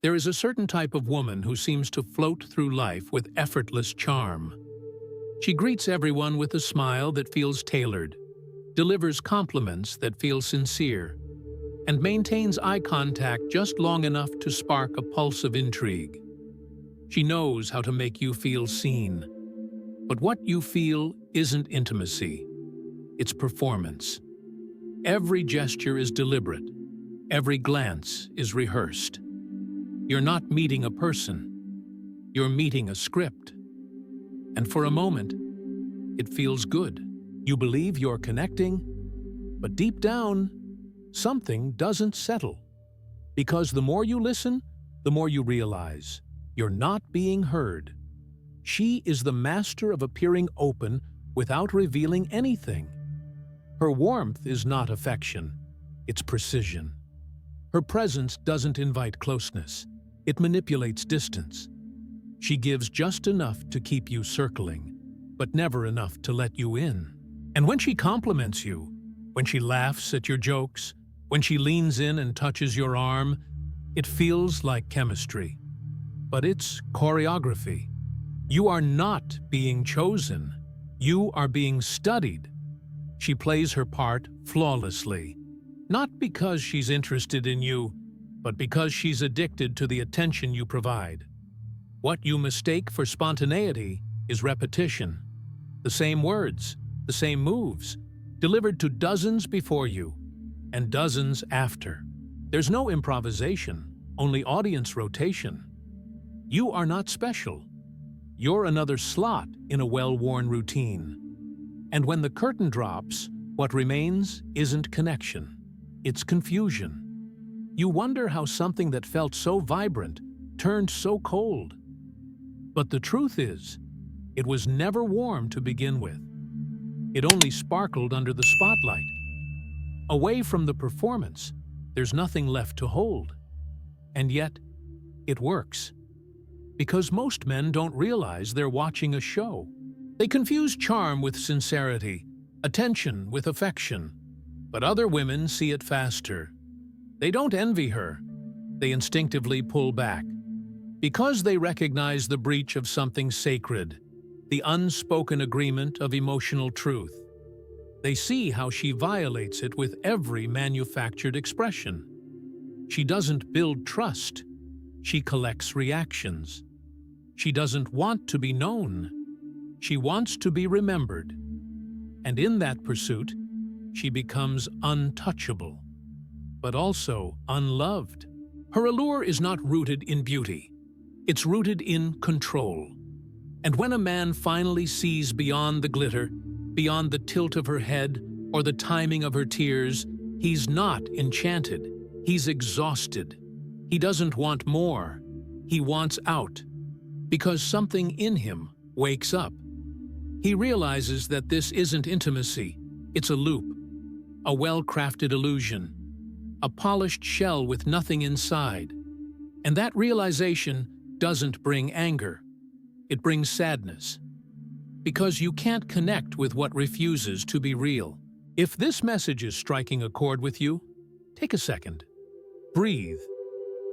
There is a certain type of woman who seems to float through life with effortless charm. She greets everyone with a smile that feels tailored, delivers compliments that feel sincere, and maintains eye contact just long enough to spark a pulse of intrigue. She knows how to make you feel seen. But what you feel isn't intimacy, it's performance. Every gesture is deliberate, every glance is rehearsed. You're not meeting a person, you're meeting a script. And for a moment, it feels good. You believe you're connecting, but deep down, something doesn't settle. Because the more you listen, the more you realize you're not being heard. She is the master of appearing open without revealing anything. Her warmth is not affection, it's precision. Her presence doesn't invite closeness, it manipulates distance. She gives just enough to keep you circling, but never enough to let you in. And when she compliments you, when she laughs at your jokes, when she leans in and touches your arm, it feels like chemistry. But it's choreography. You are not being chosen. You are being studied. She plays her part flawlessly, not because she's interested in you, but because she's addicted to the attention you provide. What you mistake for spontaneity is repetition. The same words, the same moves, delivered to dozens before you and dozens after. There's no improvisation, only audience rotation. You are not special. You're another slot in a well-worn routine. And when the curtain drops, what remains isn't connection. It's confusion. You wonder how something that felt so vibrant turned so cold. But the truth is, it was never warm to begin with. It only sparkled under the spotlight. Away from the performance, there's nothing left to hold. And yet, it works. Because most men don't realize they're watching a show. They confuse charm with sincerity, attention with affection. But other women see it faster. They don't envy her. They instinctively pull back. Because they recognize the breach of something sacred, the unspoken agreement of emotional truth. They see how she violates it with every manufactured expression. She doesn't build trust. She collects reactions. She doesn't want to be known. She wants to be remembered. And in that pursuit, she becomes untouchable, but also unloved. Her allure is not rooted in beauty. It's rooted in control. And when a man finally sees beyond the glitter, beyond the tilt of her head or the timing of her tears, he's not enchanted. He's exhausted. He doesn't want more. He wants out. Because something in him wakes up. He realizes that this isn't intimacy. It's a loop, a well-crafted illusion, a polished shell with nothing inside. And that realization doesn't bring anger. It brings sadness. Because you can't connect with what refuses to be real. If this message is striking a chord with you, take a second. Breathe.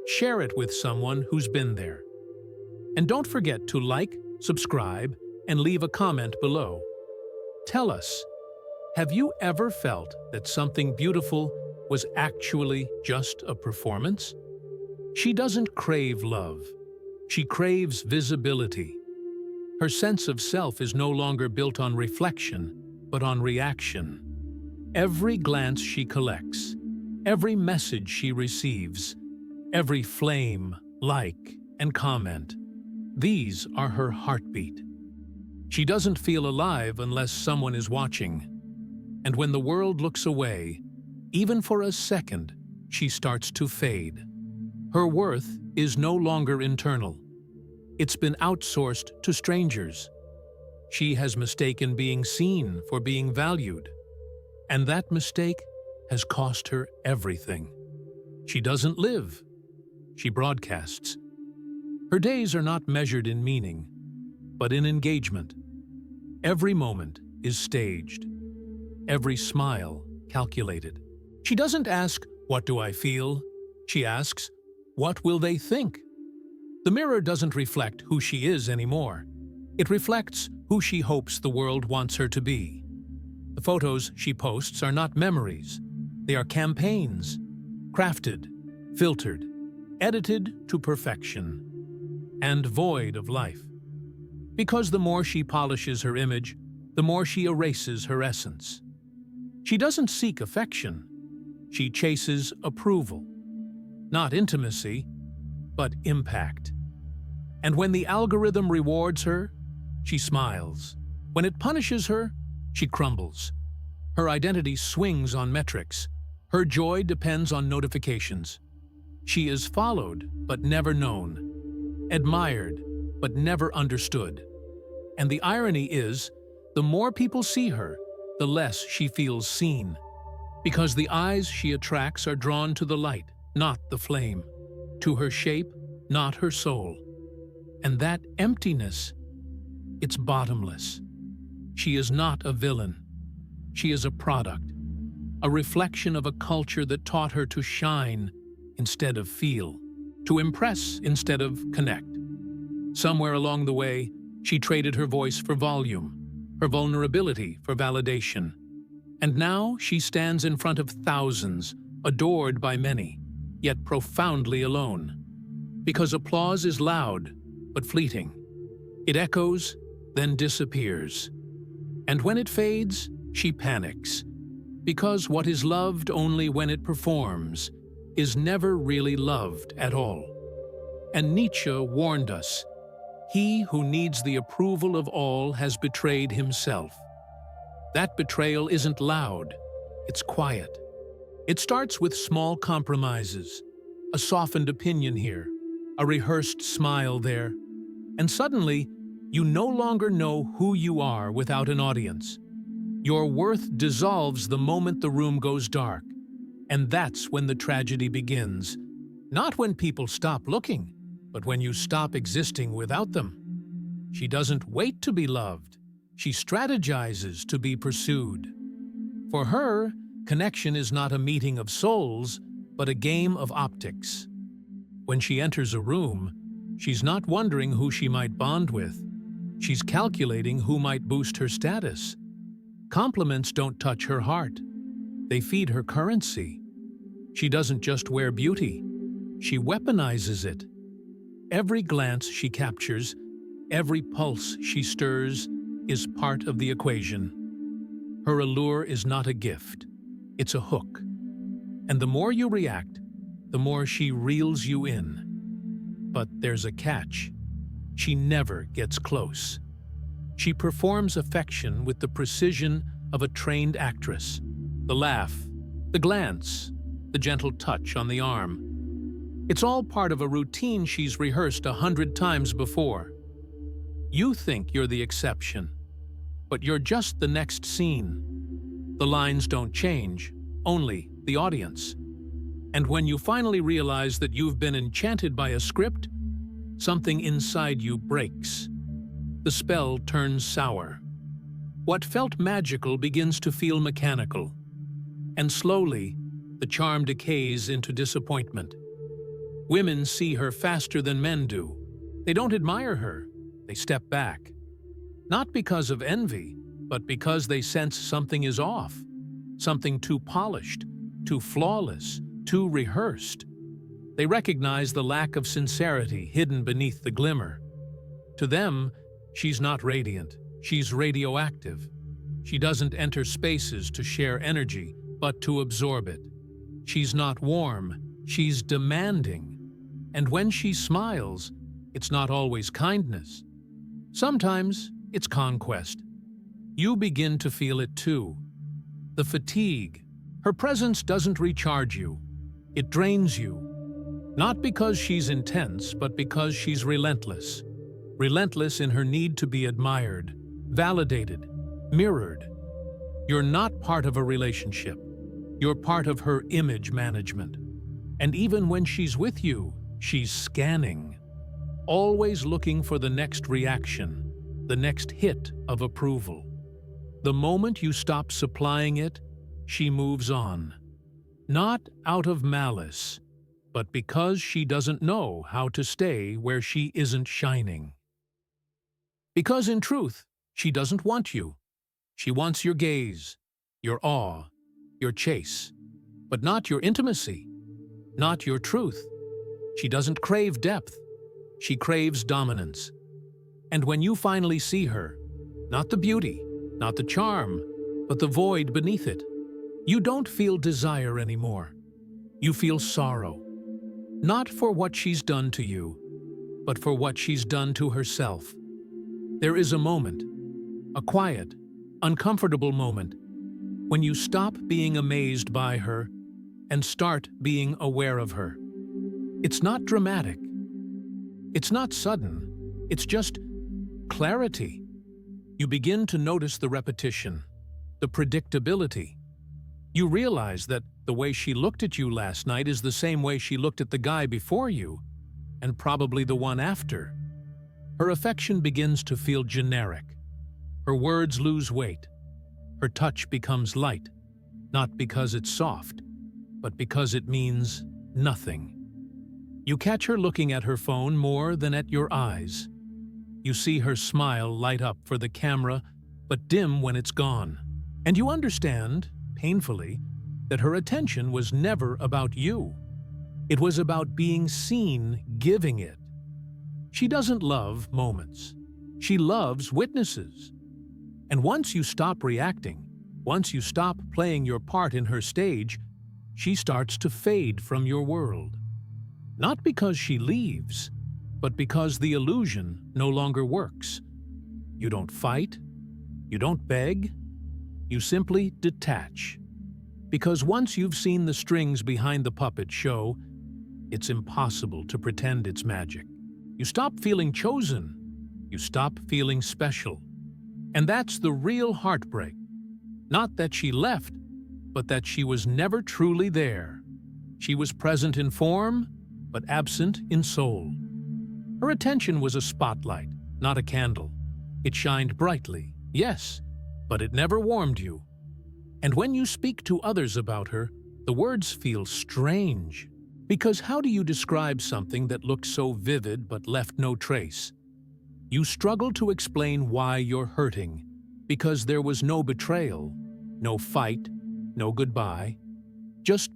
Share it with someone who's been there. And don't forget to like, subscribe, and leave a comment below. Tell us, have you ever felt that something beautiful was actually just a performance? She doesn't crave love. She craves visibility. Her sense of self is no longer built on reflection, but on reaction. Every glance she collects, every message she receives, every flame, like, and comment, these are her heartbeat. She doesn't feel alive unless someone is watching. And when the world looks away, even for a second, she starts to fade. Her worth is no longer internal. It's been outsourced to strangers. She has mistaken being seen for being valued. And that mistake has cost her everything. She doesn't live. She broadcasts. Her days are not measured in meaning, but in engagement. Every moment is staged. Every smile calculated. She doesn't ask, "What do I feel?" She asks, What will they think? The mirror doesn't reflect who she is anymore. It reflects who she hopes the world wants her to be. The photos she posts are not memories. They are campaigns, crafted, filtered, edited to perfection, and void of life. Because the more she polishes her image, the more she erases her essence. She doesn't seek affection. She chases approval. Not intimacy, but impact. And when the algorithm rewards her, she smiles. When it punishes her, she crumbles. Her identity swings on metrics. Her joy depends on notifications. She is followed, but never known. Admired, but never understood. And the irony is, the more people see her, the less she feels seen. Because the eyes she attracts are drawn to the light, not the flame. To her shape, not her soul. And that emptiness, it's bottomless. She is not a villain. She is a product, a reflection of a culture that taught her to shine instead of feel, to impress instead of connect. Somewhere along the way, she traded her voice for volume, her vulnerability for validation. And now she stands in front of thousands, adored by many, yet profoundly alone. Because applause is loud, but fleeting. It echoes, then disappears. And when it fades, she panics. Because what is loved only when it performs is never really loved at all. And Nietzsche warned us, he who needs the approval of all has betrayed himself. That betrayal isn't loud, it's quiet. It starts with small compromises, a softened opinion here, a rehearsed smile there, and suddenly, you no longer know who you are without an audience. Your worth dissolves the moment the room goes dark, and that's when the tragedy begins. Not when people stop looking, but when you stop existing without them. She doesn't wait to be loved. She strategizes to be pursued. For her, connection is not a meeting of souls, but a game of optics. When she enters a room, she's not wondering who she might bond with. She's calculating who might boost her status. Compliments don't touch her heart. They feed her currency. She doesn't just wear beauty. She weaponizes it. Every glance she captures, every pulse she stirs, is part of the equation. Her allure is not a gift. It's a hook. And the more you react, the more she reels you in. But there's a catch. She never gets close. She performs affection with the precision of a trained actress. The laugh, the glance, the gentle touch on the arm. It's all part of a routine she's rehearsed 100 times before. You think you're the exception, but you're just the next scene. The lines don't change, only the audience. And when you finally realize that you've been enchanted by a script, something inside you breaks. The spell turns sour. What felt magical begins to feel mechanical. And slowly, the charm decays into disappointment. Women see her faster than men do. They don't admire her. They step back. Not because of envy, but because they sense something is off. Something too polished, too flawless, too rehearsed. They recognize the lack of sincerity hidden beneath the glimmer. To them, she's not radiant. She's radioactive. She doesn't enter spaces to share energy, but to absorb it. She's not warm. She's demanding. And when she smiles, it's not always kindness. Sometimes it's conquest. You begin to feel it too. The fatigue. Her presence doesn't recharge you. It drains you. Not because she's intense, but because she's relentless. Relentless in her need to be admired, validated, mirrored. You're not part of a relationship. You're part of her image management. And even when she's with you, she's scanning, always looking for the next reaction, the next hit of approval. The moment you stop supplying it, she moves on. Not out of malice, but because she doesn't know how to stay where she isn't shining. Because in truth, she doesn't want you. She wants your gaze, your awe, your chase, but not your intimacy, not your truth. She doesn't crave depth. She craves dominance. And when you finally see her, not the beauty, not the charm, but the void beneath it, you don't feel desire anymore. You feel sorrow. Not for what she's done to you, but for what she's done to herself. There is a moment, a quiet, uncomfortable moment, when you stop being amazed by her and start being aware of her. It's not dramatic. It's not sudden. It's just clarity. You begin to notice the repetition, the predictability. You realize that the way she looked at you last night is the same way she looked at the guy before you, and probably the one after. Her affection begins to feel generic. Her words lose weight. Her touch becomes light, not because it's soft, but because it means nothing. You catch her looking at her phone more than at your eyes. You see her smile light up for the camera, but dim when it's gone. And you understand, painfully, that her attention was never about you. It was about being seen giving it. She doesn't love moments. She loves witnesses. And once you stop reacting, once you stop playing your part in her stage, she starts to fade from your world. Not because she leaves, but because the illusion no longer works. You don't fight. You don't beg. You simply detach. Because once you've seen the strings behind the puppet show, it's impossible to pretend it's magic. You stop feeling chosen. You stop feeling special. And that's the real heartbreak. Not that she left, but that she was never truly there. She was present in form, but absent in soul. Her attention was a spotlight, not a candle. It shined brightly, yes, but it never warmed you. And when you speak to others about her, the words feel strange. Because how do you describe something that looked so vivid but left no trace? You struggle to explain why you're hurting, because there was no betrayal, no fight, no goodbye, just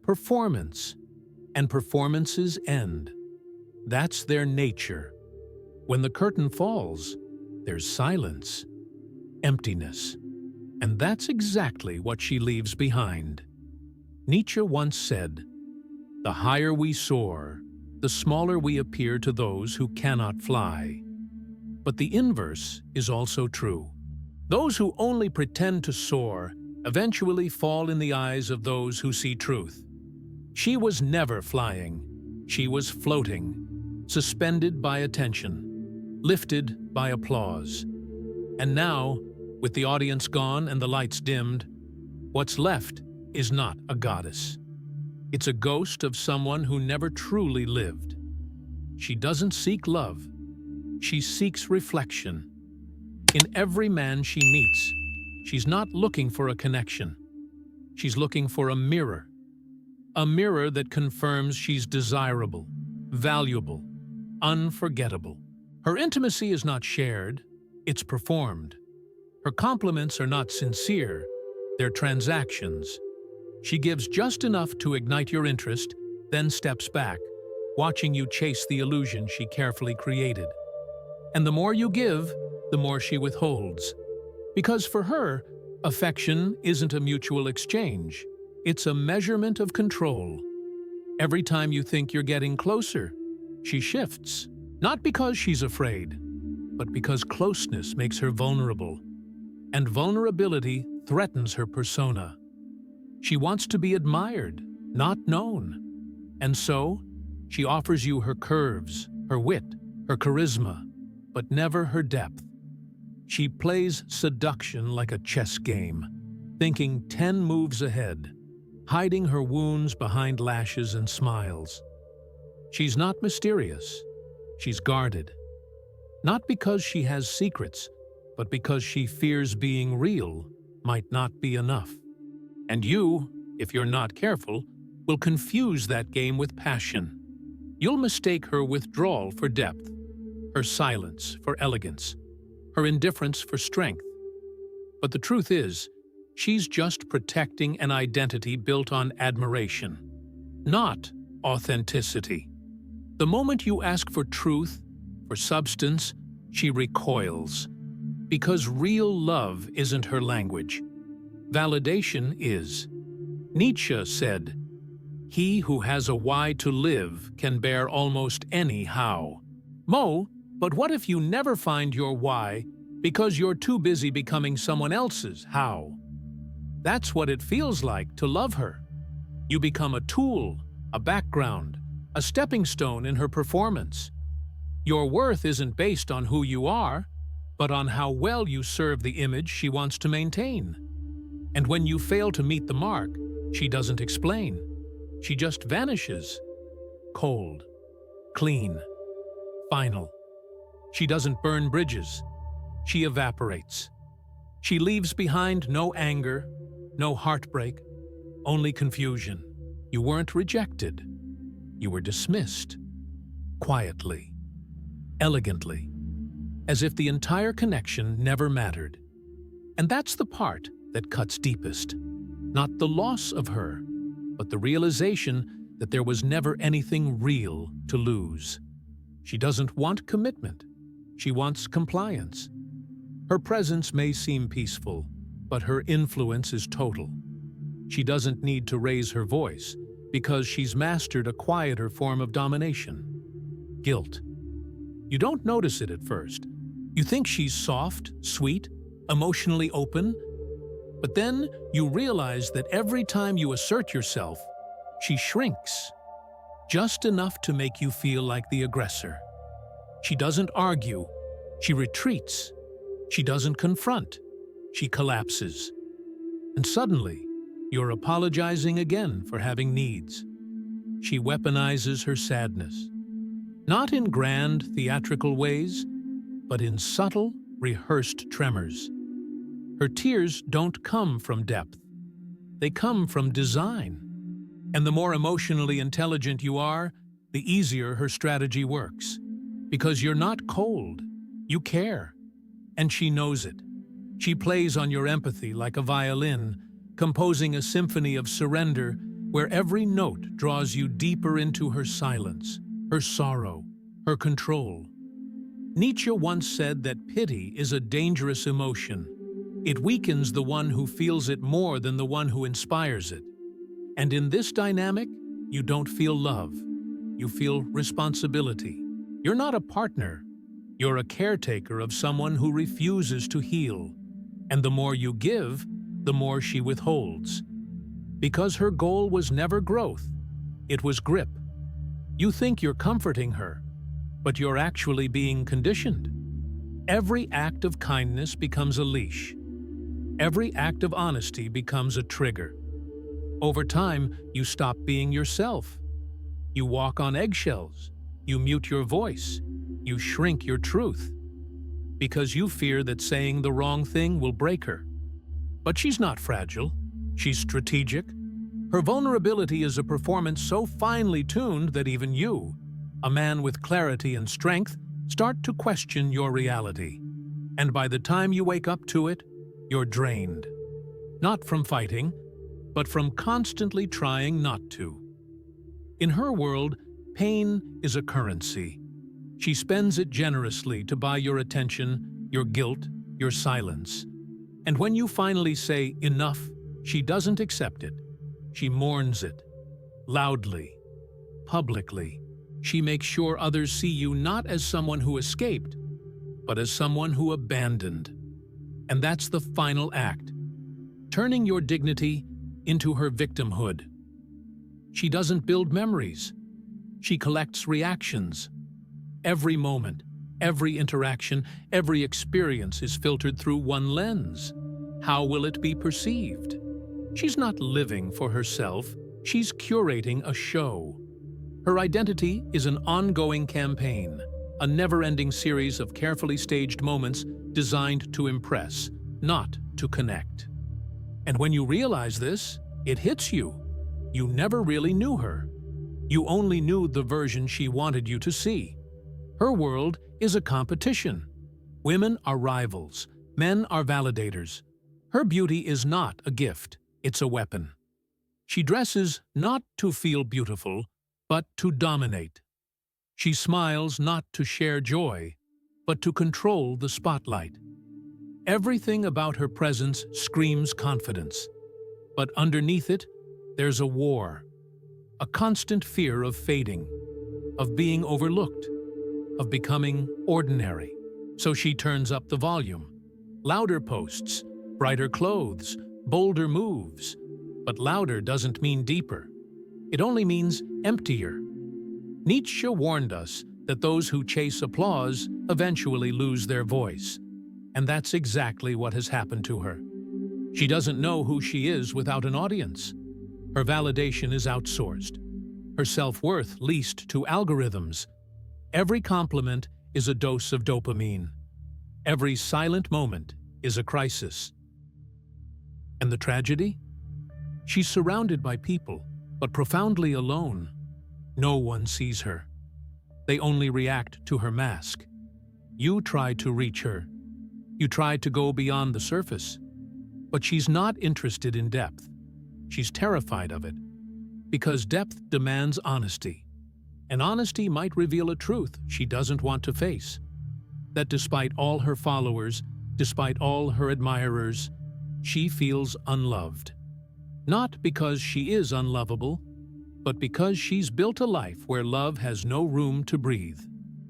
performance. And performances end. That's their nature. When the curtain falls, there's silence, emptiness. And that's exactly what she leaves behind. Nietzsche once said, "The higher we soar, the smaller we appear to those who cannot fly." But the inverse is also true. Those who only pretend to soar eventually fall in the eyes of those who see truth. She was never flying. She was floating, suspended by attention, lifted by applause. And now, with the audience gone and the lights dimmed, what's left is not a goddess. It's a ghost of someone who never truly lived. She doesn't seek love. She seeks reflection. In every man she meets, she's not looking for a connection. She's looking for a mirror that confirms she's desirable, valuable, unforgettable. Her intimacy is not shared, it's performed. Her compliments are not sincere, they're transactions. She gives just enough to ignite your interest, then steps back, watching you chase the illusion she carefully created. And the more you give, the more she withholds. Because for her, affection isn't a mutual exchange. It's a measurement of control. Every time you think you're getting closer, she shifts. Not because she's afraid, but because closeness makes her vulnerable. And vulnerability threatens her persona. She wants to be admired, not known. And so, she offers you her curves, her wit, her charisma, but never her depth. She plays seduction like a chess game, thinking 10 moves ahead, hiding her wounds behind lashes and smiles. She's not mysterious. She's guarded. Not because she has secrets, but because she fears being real might not be enough. And you, if you're not careful, will confuse that game with passion. You'll mistake her withdrawal for depth, her silence for elegance, her indifference for strength. But the truth is, she's just protecting an identity built on admiration, not authenticity. The moment you ask for truth, for substance, she recoils. Because real love isn't her language. Validation is. Nietzsche said, "He who has a why to live can bear almost any how." But what if you never find your why because you're too busy becoming someone else's how? That's what it feels like to love her. You become a tool, a background, a stepping stone in her performance. Your worth isn't based on who you are, but on how well you serve the image she wants to maintain. And when you fail to meet the mark, she doesn't explain. She just vanishes. Cold, clean, final. She doesn't burn bridges. She evaporates. She leaves behind no anger, no heartbreak, only confusion. You weren't rejected. You were dismissed. Quietly, elegantly, as if the entire connection never mattered. And that's the part that cuts deepest. Not the loss of her, but the realization that there was never anything real to lose. She doesn't want commitment. She wants compliance. Her presence may seem peaceful, but her influence is total. She doesn't need to raise her voice because she's mastered a quieter form of domination. Guilt. You don't notice it at first. You think she's soft, sweet, emotionally open, but then you realize that every time you assert yourself, she shrinks, just enough to make you feel like the aggressor. She doesn't argue, she retreats. She doesn't confront, she collapses. And suddenly, you're apologizing again for having needs. She weaponizes her sadness, not in grand, theatrical ways, but in subtle, rehearsed tremors. Her tears don't come from depth. They come from design. And the more emotionally intelligent you are, the easier her strategy works. Because you're not cold, you care. And she knows it. She plays on your empathy like a violin, composing a symphony of surrender where every note draws you deeper into her silence, her sorrow, her control. Nietzsche once said that pity is a dangerous emotion. It weakens the one who feels it more than the one who inspires it. And in this dynamic, you don't feel love. You feel responsibility. You're not a partner. You're a caretaker of someone who refuses to heal. And the more you give, the more she withholds. Because her goal was never growth. It was grip. You think you're comforting her, but you're actually being conditioned. Every act of kindness becomes a leash. Every act of honesty becomes a trigger. Over time, you stop being yourself. You walk on eggshells. You mute your voice. You shrink your truth. Because you fear that saying the wrong thing will break her. But she's not fragile. She's strategic. Her vulnerability is a performance so finely tuned that even you, a man with clarity and strength, start to question your reality. And by the time you wake up to it, you're drained. Not from fighting, but from constantly trying not to. In her world, pain is a currency. She spends it generously to buy your attention, your guilt, your silence. And when you finally say enough, she doesn't accept it. She mourns it. Loudly. Publicly. She makes sure others see you not as someone who escaped, but as someone who abandoned. And that's the final act. Turning your dignity into her victimhood. She doesn't build memories. She collects reactions. Every moment, every interaction, every experience is filtered through one lens. How will it be perceived? She's not living for herself. She's curating a show. Her identity is an ongoing campaign, a never-ending series of carefully staged moments designed to impress, not to connect. And when you realize this, it hits you. You never really knew her. You only knew the version she wanted you to see. Her world is a competition. Women are rivals. Men are validators. Her beauty is not a gift. It's a weapon. She dresses not to feel beautiful, but to dominate. She smiles not to share joy, but to control the spotlight. Everything about her presence screams confidence. But underneath it, there's a war. A constant fear of fading, of being overlooked, of becoming ordinary. So she turns up the volume. Louder posts, brighter clothes, bolder moves. But louder doesn't mean deeper. It only means emptier. Nietzsche warned us that those who chase applause eventually lose their voice. And that's exactly what has happened to her. She doesn't know who she is without an audience. Her validation is outsourced. Her self-worth leased to algorithms. Every compliment is a dose of dopamine. Every silent moment is a crisis. And the tragedy? She's surrounded by people, but profoundly alone. No one sees her. They only react to her mask. You try to reach her. You try to go beyond the surface. But she's not interested in depth. She's terrified of it. Because depth demands honesty. And honesty might reveal a truth she doesn't want to face. That despite all her followers, despite all her admirers, she feels unloved. Not because she is unlovable, but because she's built a life where love has no room to breathe.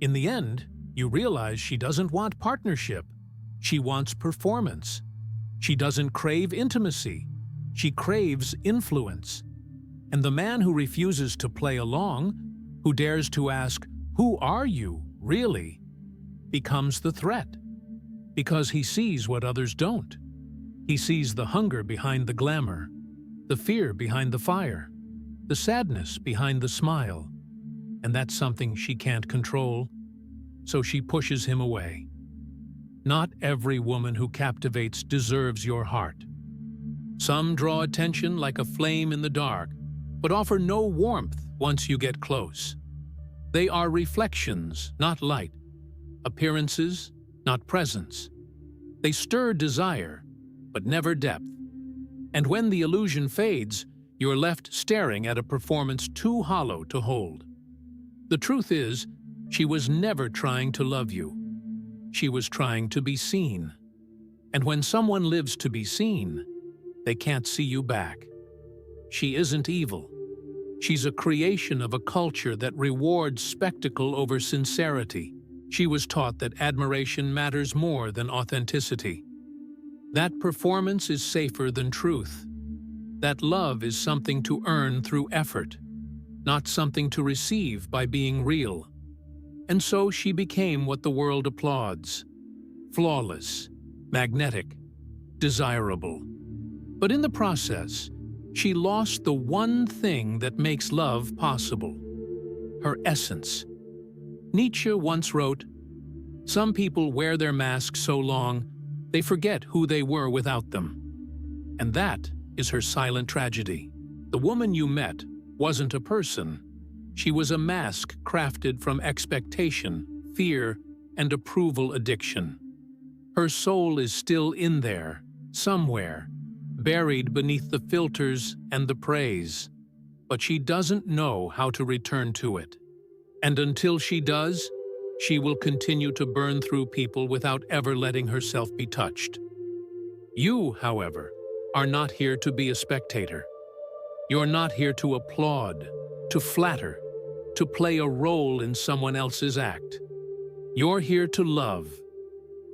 In the end, you realize she doesn't want partnership. She wants performance. She doesn't crave intimacy. She craves influence. And the man who refuses to play along, who dares to ask, "Who are you, really?" becomes the threat. Because he sees what others don't. He sees the hunger behind the glamour, the fear behind the fire, the sadness behind the smile. And that's something she can't control, so she pushes him away. Not every woman who captivates deserves your heart. Some draw attention like a flame in the dark, but offer no warmth once you get close. They are reflections, not light. Appearances, not presence. They stir desire, but never depth. And when the illusion fades, you're left staring at a performance too hollow to hold. The truth is, she was never trying to love you. She was trying to be seen. And when someone lives to be seen, they can't see you back. She isn't evil. She's a creation of a culture that rewards spectacle over sincerity. She was taught that admiration matters more than authenticity. That performance is safer than truth. That love is something to earn through effort, not something to receive by being real. And so she became what the world applauds: flawless, magnetic, desirable. But in the process, she lost the one thing that makes love possible: her essence. Nietzsche once wrote, "Some people wear their masks so long, they forget who they were without them." And that is her silent tragedy. The woman you met wasn't a person. She was a mask crafted from expectation, fear, and approval addiction. Her soul is still in there, somewhere, buried beneath the filters and the praise. But she doesn't know how to return to it. And until she does, she will continue to burn through people without ever letting herself be touched. You, however, are not here to be a spectator. You're not here to applaud, to flatter, to play a role in someone else's act. You're here to love,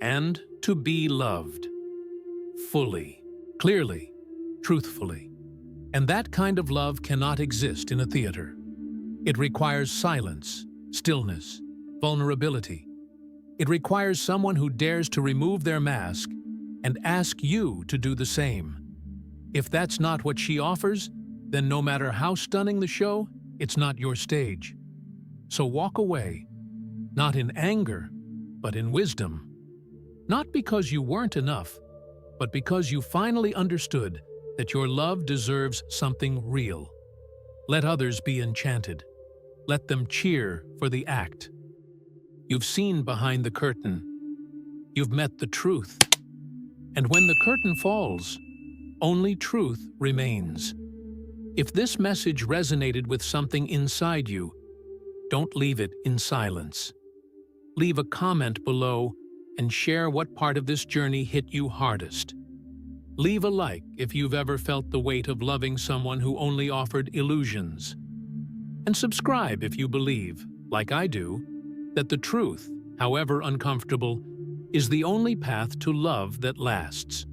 and to be loved. Fully, clearly, truthfully. And that kind of love cannot exist in a theater. It requires silence, stillness, vulnerability. It requires someone who dares to remove their mask and ask you to do the same. If that's not what she offers, then no matter how stunning the show, it's not your stage. So walk away, not in anger, but in wisdom. Not because you weren't enough, but because you finally understood that your love deserves something real. Let others be enchanted. Let them cheer for the act. You've seen behind the curtain. You've met the truth. And when the curtain falls, only truth remains. If this message resonated with something inside you, don't leave it in silence. Leave a comment below and share what part of this journey hit you hardest. Leave a like if you've ever felt the weight of loving someone who only offered illusions. And subscribe if you believe, like I do, that the truth, however uncomfortable, is the only path to love that lasts.